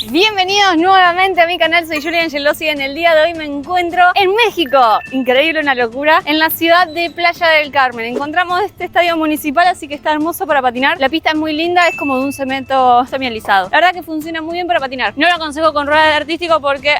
Bienvenidos nuevamente a mi canal, soy Julia Angelosi y en el día de hoy me encuentro en México. Increíble, una locura, en la ciudad de Playa del Carmen. Encontramos este estadio municipal, así que está hermoso para patinar. La pista es muy linda, es como de un cemento semializado. La verdad que funciona muy bien para patinar. No lo aconsejo con rueda de artístico porque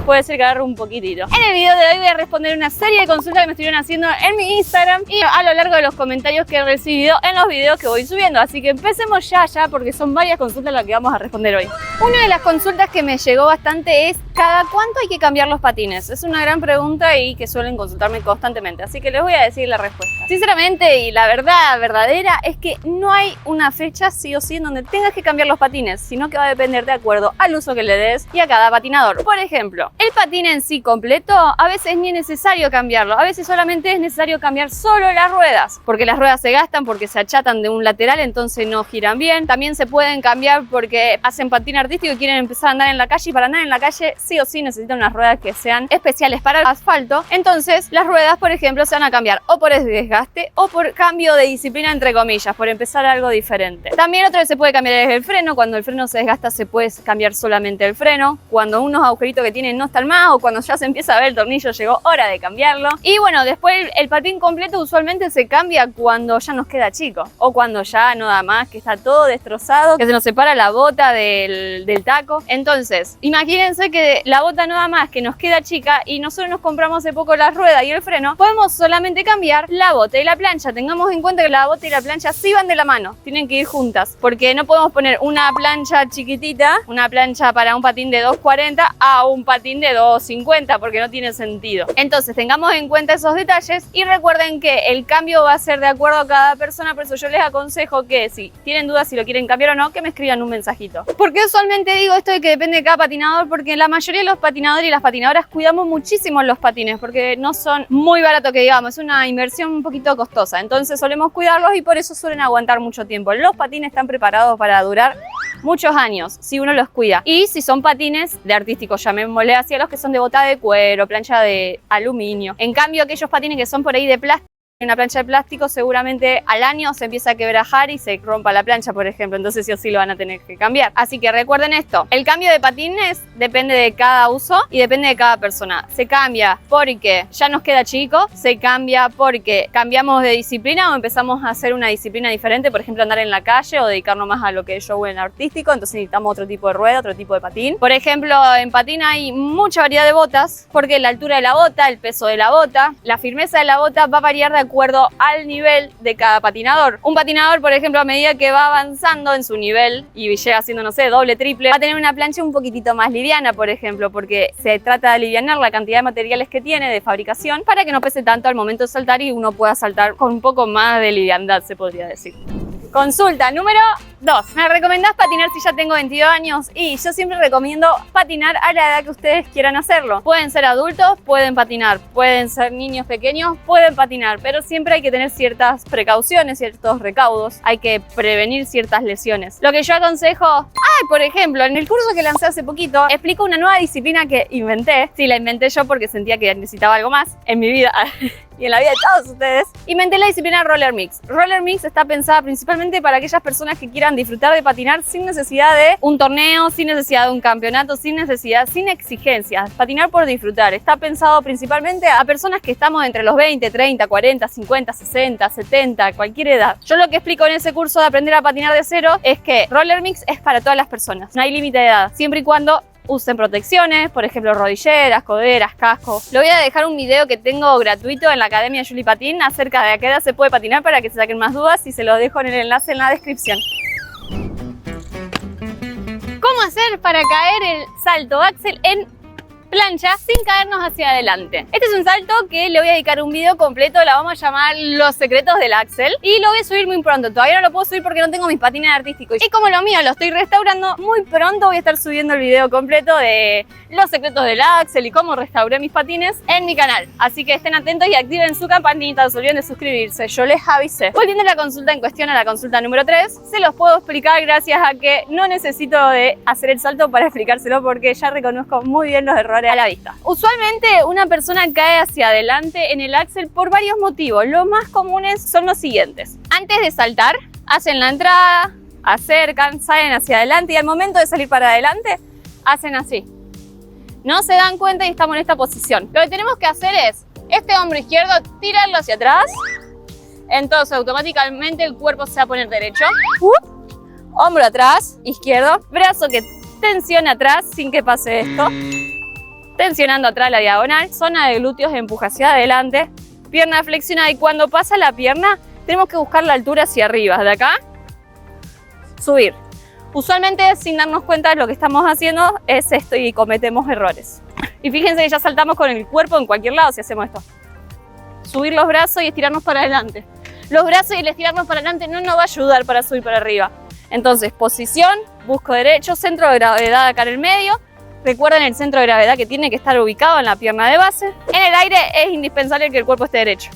puede ser que agarre un poquitito. En el video de hoy voy a responder una serie de consultas que me estuvieron haciendo en mi Instagram y a lo largo de los comentarios que he recibido en los videos que voy subiendo. Así que empecemos ya porque son varias consultas las que vamos a responder hoy. Una de las consultas que me llegó bastante es ¿cada cuánto hay que cambiar los patines? Es una gran pregunta y que suelen consultarme constantemente, así que les voy a decir la respuesta. Sinceramente, y la verdad verdadera es que no hay una fecha sí o sí en donde tengas que cambiar los patines, sino que va a depender de acuerdo al uso que le des y a cada patinador. Por ejemplo, el patín en sí completo a veces ni es necesario cambiarlo, a veces solamente es necesario cambiar solo las ruedas, porque las ruedas se gastan, porque se achatan de un lateral, entonces no giran bien. También se pueden cambiar porque hacen patín artístico y quieren empezar a andar en la calle, y para andar en la calle sí o sí necesitan unas ruedas que sean especiales para el asfalto. Entonces las ruedas, por ejemplo, se van a cambiar o por desgaste o por cambio de disciplina, entre comillas, por empezar algo diferente. También otro que se puede cambiar es el freno. Cuando el freno se desgasta se puede cambiar solamente el freno. Cuando unos agujeritos que tienen no están más o cuando ya se empieza a ver el tornillo, llegó hora de cambiarlo. Y bueno, después el patín completo usualmente se cambia cuando ya nos queda chico o cuando ya no da más, que está todo destrozado, que se nos separa la bota del taco. Entonces, imagínense que la bota no da más, que nos queda chica y nosotros nos compramos hace poco la rueda y el freno. Podemos solamente cambiar la bota y la plancha. Tengamos en cuenta que la bota y la plancha sí van de la mano, tienen que ir juntas, porque no podemos poner una plancha chiquitita, una plancha para un patín de 2.40 a un patín de 2.50, porque no tiene sentido. Entonces tengamos en cuenta esos detalles y recuerden que el cambio va a ser de acuerdo a cada persona. Por eso yo les aconsejo que si tienen dudas si lo quieren cambiar o no, que me escriban un mensajito. Porque usualmente digo esto de que depende de cada patinador, porque la mayoría de los patinadores y las patinadoras cuidamos muchísimo los patines, porque no son muy baratos que digamos, es una inversión un poquito costosa. Entonces solemos cuidarlos y por eso suelen aguantar mucho tiempo. Los patines están preparados para durar muchos años si uno los cuida. Y si son patines de artístico, llamémosle así a los que son de bota de cuero, plancha de aluminio. En cambio, aquellos patines que son por ahí de plástico, una plancha de plástico, seguramente al año se empieza a quebrajar y se rompa la plancha, por ejemplo. Entonces sí o sí lo van a tener que cambiar. Así que recuerden esto, el cambio de patines depende de cada uso y depende de cada persona. Se cambia porque ya nos queda chico, se cambia porque cambiamos de disciplina o empezamos a hacer una disciplina diferente, por ejemplo andar en la calle o dedicarnos más a lo que es show en artístico, entonces necesitamos otro tipo de rueda, otro tipo de patín. Por ejemplo, en patín hay mucha variedad de botas, porque la altura de la bota, el peso de la bota, la firmeza de la bota va a variar de acuerdo al nivel de cada patinador. Un patinador, por ejemplo, a medida que va avanzando en su nivel y llega haciendo, no sé, doble, triple, va a tener una plancha un poquitito más liviana, por ejemplo, porque se trata de alivianar la cantidad de materiales que tiene de fabricación para que no pese tanto al momento de saltar y uno pueda saltar con un poco más de liviandad, se podría decir. Consulta número 2. ¿Me recomendás patinar si ya tengo 22 años? Y yo siempre recomiendo patinar a la edad que ustedes quieran hacerlo. Pueden ser adultos, pueden patinar. Pueden ser niños pequeños, pueden patinar. Pero siempre hay que tener ciertas precauciones, ciertos recaudos. Hay que prevenir ciertas lesiones. Lo que yo aconsejo... por ejemplo, en el curso que lancé hace poquito, explico una nueva disciplina que inventé. Sí, la inventé yo porque sentía que necesitaba algo más en mi vida y en la vida de todos ustedes. Inventé la disciplina Roller Mix. Roller Mix está pensada principalmente para aquellas personas que quieran disfrutar de patinar sin necesidad de un torneo, sin necesidad de un campeonato, sin exigencias. Patinar por disfrutar. Está pensado principalmente a personas que estamos entre los 20, 30, 40, 50, 60, 70, cualquier edad. Yo lo que explico en ese curso de aprender a patinar de cero es que Roller Mix es para todas las personas. No hay límite de edad, siempre y cuando usen protecciones, por ejemplo rodilleras, coderas, casco. Le voy a dejar un video que tengo gratuito en la Academia Juli Patín acerca de a qué edad se puede patinar para que se saquen más dudas y se los dejo en el enlace en la descripción. ¿Cómo hacer para caer el salto Axel en plancha sin caernos hacia adelante? Este es un salto que le voy a dedicar un video completo, la vamos a llamar Los secretos del Axel y lo voy a subir muy pronto. Todavía no lo puedo subir porque no tengo mis patines artísticos y como lo mío lo estoy restaurando, muy pronto voy a estar subiendo el video completo de Los secretos del Axel y cómo restauré mis patines en mi canal. Así que estén atentos y activen su campanita, no se olviden de suscribirse, yo les avisé. Volviendo a la consulta en cuestión, a la consulta número 3, se los puedo explicar gracias a que no necesito de hacer el salto para explicárselo porque ya reconozco muy bien los errores a la vista. Usualmente una persona cae hacia adelante en el Axel por varios motivos. Los más comunes son los siguientes. Antes de saltar, hacen la entrada, acercan, salen hacia adelante y al momento de salir para adelante, hacen así. No se dan cuenta y estamos en esta posición. Lo que tenemos que hacer es, este hombro izquierdo, tirarlo hacia atrás. Entonces automáticamente el cuerpo se va a poner derecho. Hombro atrás, izquierdo. Brazo que tensiona atrás sin que pase esto. Tensionando atrás la diagonal. Zona de glúteos, empuja hacia adelante. Pierna flexionada y cuando pasa la pierna tenemos que buscar la altura hacia arriba. De acá, subir. Usualmente sin darnos cuenta de lo que estamos haciendo es esto y cometemos errores. Y fíjense que ya saltamos con el cuerpo en cualquier lado si hacemos esto. Subir los brazos y estirarnos para adelante. Los brazos y el estirarnos para adelante no nos va a ayudar para subir para arriba. Entonces, posición, busco derecho, centro de gravedad acá en el medio. Recuerden el centro de gravedad que tiene que estar ubicado en la pierna de base. En el aire es indispensable que el cuerpo esté derecho.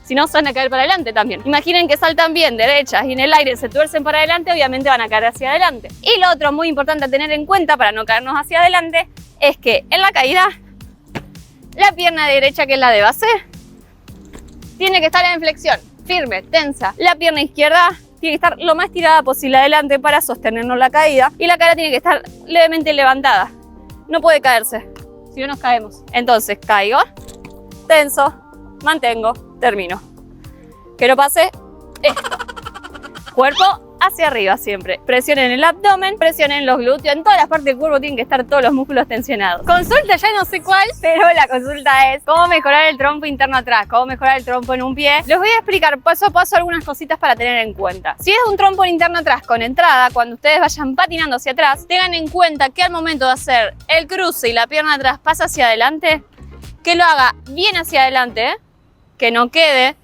Si no, se van a caer para adelante también. Imaginen que saltan bien derechas y en el aire se tuercen para adelante, obviamente van a caer hacia adelante. Y lo otro muy importante a tener en cuenta para no caernos hacia adelante es que en la caída, la pierna derecha, que es la de base, tiene que estar en flexión, firme, tensa. La pierna izquierda tiene que estar lo más tirada posible adelante para sostenernos la caída. Y la cara tiene que estar levemente levantada. No puede caerse, si no nos caemos. Entonces caigo, tenso, mantengo, termino. Que no pase esto. Cuerpo hacia arriba siempre. Presionen el abdomen, presionen los glúteos. En todas las partes del cuerpo tienen que estar todos los músculos tensionados. Consulta, ya no sé cuál, pero la consulta es cómo mejorar el trompo interno atrás, cómo mejorar el trompo en un pie. Les voy a explicar paso a paso algunas cositas para tener en cuenta. Si es un trompo interno atrás con entrada, cuando ustedes vayan patinando hacia atrás, tengan en cuenta que al momento de hacer el cruce y la pierna atrás pasa hacia adelante, que lo haga bien hacia adelante, que no quede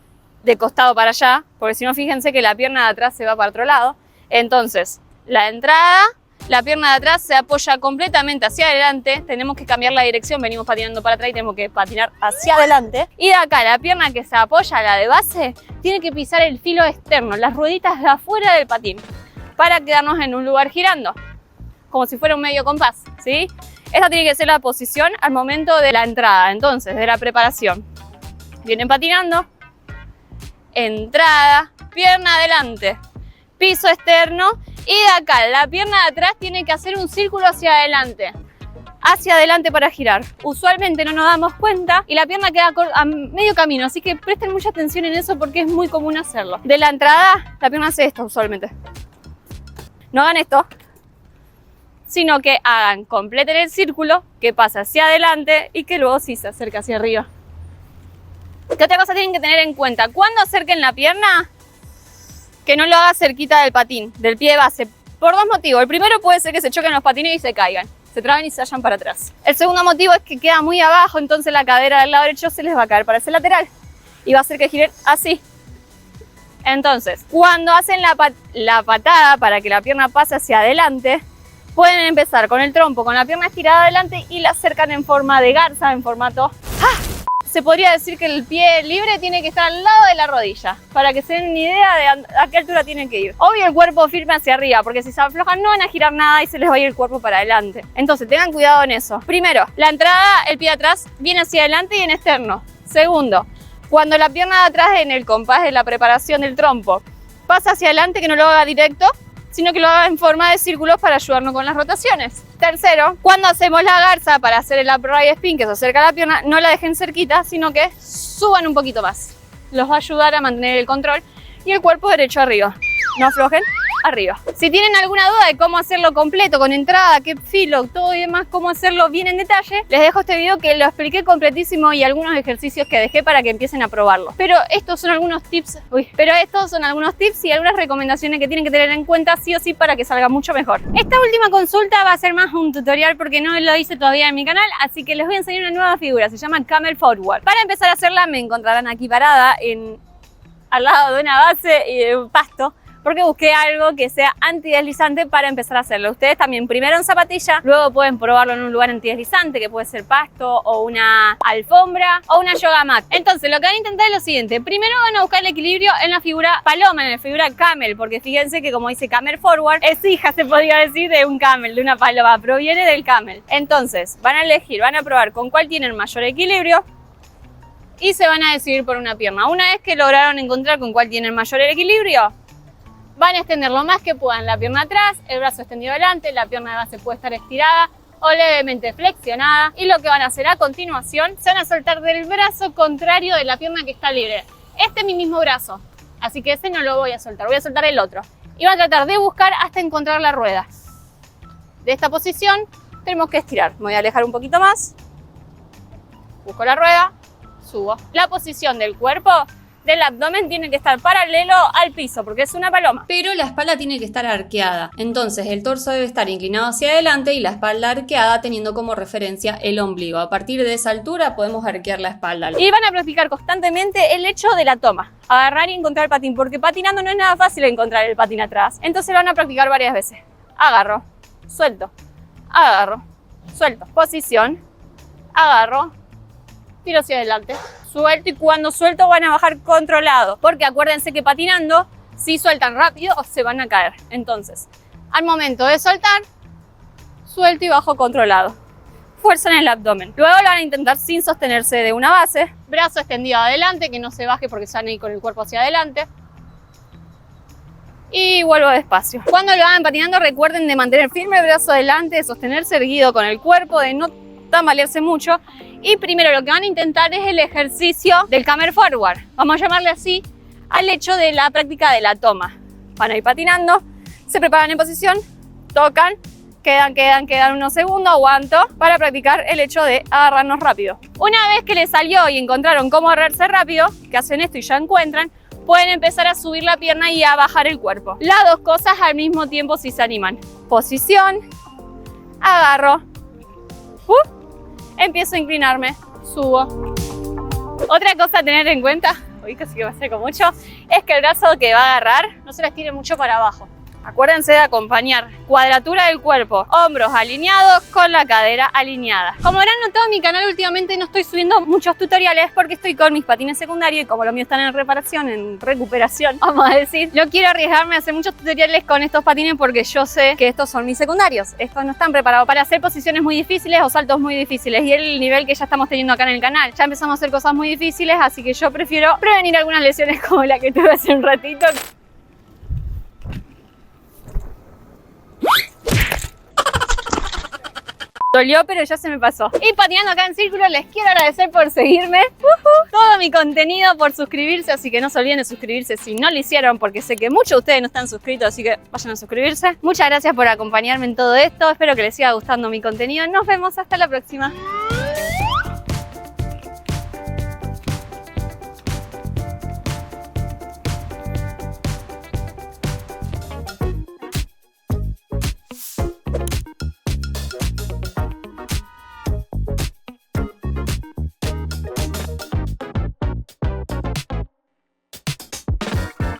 de costado para allá, porque si no, fíjense que la pierna de atrás se va para otro lado. Entonces, la entrada, la pierna de atrás se apoya completamente hacia adelante. Tenemos que cambiar la dirección, venimos patinando para atrás y tenemos que patinar hacia adelante. Y de acá, la pierna que se apoya, la de base, tiene que pisar el filo externo, las rueditas de afuera del patín, para quedarnos en un lugar girando, como si fuera un medio compás, ¿sí? Esta tiene que ser la posición al momento de la entrada, entonces, de la preparación. Vienen patinando, entrada, pierna adelante, piso externo y de acá la pierna de atrás tiene que hacer un círculo hacia adelante para girar. Usualmente no nos damos cuenta y la pierna queda a medio camino, así que presten mucha atención en eso porque es muy común hacerlo. De la entrada, la pierna hace esto usualmente. No hagan esto, sino que completen el círculo, que pasa hacia adelante y que luego sí se acerca hacia arriba. ¿Qué otra cosa tienen que tener en cuenta? Cuando acerquen la pierna, que no lo haga cerquita del patín, del pie de base, por dos motivos. El primero puede ser que se choquen los patines y se caigan, se traben y se vayan para atrás. El segundo motivo es que queda muy abajo, entonces la cadera del lado derecho se les va a caer para ese lateral y va a hacer que giren así. Entonces, cuando hacen la patada para que la pierna pase hacia adelante, pueden empezar con el trompo, con la pierna estirada adelante y la acercan en forma de garza, en formato... Se podría decir que el pie libre tiene que estar al lado de la rodilla, para que se den una idea de a qué altura tienen que ir. Obvio el cuerpo firme hacia arriba, porque si se aflojan no van a girar nada y se les va a ir el cuerpo para adelante. Entonces tengan cuidado en eso. Primero, la entrada, el pie de atrás, viene hacia adelante y en externo. Segundo, cuando la pierna de atrás en el compás de la preparación del trompo pasa hacia adelante, que no lo haga directo, sino que lo haga en forma de círculos para ayudarnos con las rotaciones. Tercero, cuando hacemos la garza para hacer el upright spin, que se acerca a la pierna, no la dejen cerquita, sino que suban un poquito más. Los va a ayudar a mantener el control y el cuerpo derecho arriba. No aflojen, arriba. Si tienen alguna duda de cómo hacerlo completo, con entrada, qué filo, todo y demás, cómo hacerlo bien en detalle, les dejo este video que lo expliqué completísimo y algunos ejercicios que dejé para que empiecen a probarlo. Pero estos son algunos tips, y algunas recomendaciones que tienen que tener en cuenta sí o sí para que salga mucho mejor. Esta última consulta va a ser más un tutorial porque no lo hice todavía en mi canal, así que les voy a enseñar una nueva figura, se llama Camel Forward. Para empezar a hacerla me encontrarán aquí parada al lado de una base y de un pasto, porque busqué algo que sea antideslizante para empezar a hacerlo. Ustedes también primero en zapatilla, luego pueden probarlo en un lugar antideslizante que puede ser pasto o una alfombra o una yoga mat. Entonces lo que van a intentar es lo siguiente: primero van a buscar el equilibrio en la figura paloma, en la figura camel, porque fíjense que como dice Camel Forward, es hija, se podría decir, de un camel, de una paloma, proviene del camel. Entonces van a elegir, van a probar con cuál tienen mayor equilibrio y se van a decidir por una pierna. Una vez que lograron encontrar con cuál tienen mayor equilibrio, van a extender lo más que puedan la pierna atrás, el brazo extendido adelante, la pierna de base puede estar estirada o levemente flexionada. Y lo que van a hacer a continuación, se van a soltar del brazo contrario de la pierna que está libre. Este es mi mismo brazo, así que ese no lo voy a soltar, voy a soltar el otro. Y van a tratar de buscar hasta encontrar la rueda. De esta posición tenemos que estirar. Me voy a alejar un poquito más. Busco la rueda, subo. La posición del cuerpo, del abdomen, tiene que estar paralelo al piso porque es una paloma. Pero la espalda tiene que estar arqueada. Entonces el torso debe estar inclinado hacia adelante y la espalda arqueada teniendo como referencia el ombligo. A partir de esa altura podemos arquear la espalda. Y van a practicar constantemente el hecho de la toma. Agarrar y encontrar el patín, porque patinando no es nada fácil encontrar el patín atrás. Entonces lo van a practicar varias veces. Agarro, suelto, agarro, suelto. Posición, agarro, tiro hacia adelante, suelto, y cuando suelto van a bajar controlado, porque acuérdense que patinando, si sueltan rápido se van a caer. Entonces, al momento de soltar, suelto y bajo controlado. Fuerza en el abdomen. Luego lo van a intentar sin sostenerse de una base. Brazo extendido adelante, que no se baje porque se van a ir con el cuerpo hacia adelante. Y vuelvo despacio. Cuando lo hagan patinando, recuerden de mantener firme el brazo adelante, de sostenerse erguido con el cuerpo, de no tambalearse mucho. Y primero lo que van a intentar es el ejercicio del camel forward. Vamos a llamarle así al hecho de la práctica de la toma. Van a ir patinando, se preparan en posición, tocan, quedan unos segundos, aguanto para practicar el hecho de agarrarnos rápido. Una vez que les salió y encontraron cómo agarrarse rápido, que hacen esto y ya encuentran, pueden empezar a subir la pierna y a bajar el cuerpo. Las dos cosas al mismo tiempo si se animan. Posición, agarro, empiezo a inclinarme, subo. Otra cosa a tener en cuenta, hoy casi que me acerco mucho, es que el brazo que va a agarrar no se lo estire mucho para abajo. Acuérdense de acompañar cuadratura del cuerpo, hombros alineados con la cadera alineada. Como habrán notado en mi canal últimamente no estoy subiendo muchos tutoriales porque estoy con mis patines secundarios y como los míos están en reparación, en recuperación, vamos a decir, no quiero arriesgarme a hacer muchos tutoriales con estos patines porque yo sé que estos son mis secundarios. Estos no están preparados para hacer posiciones muy difíciles o saltos muy difíciles y el nivel que ya estamos teniendo acá en el canal. Ya empezamos a hacer cosas muy difíciles, así que yo prefiero prevenir algunas lesiones como la que tuve hace un ratito. Dolió, pero ya se me pasó. Y patinando acá en círculo, les quiero agradecer por seguirme. Todo mi contenido, por suscribirse, así que no se olviden de suscribirse si no lo hicieron, porque sé que muchos de ustedes no están suscritos, así que vayan a suscribirse. Muchas gracias por acompañarme en todo esto. Espero que les siga gustando mi contenido. Nos vemos hasta la próxima.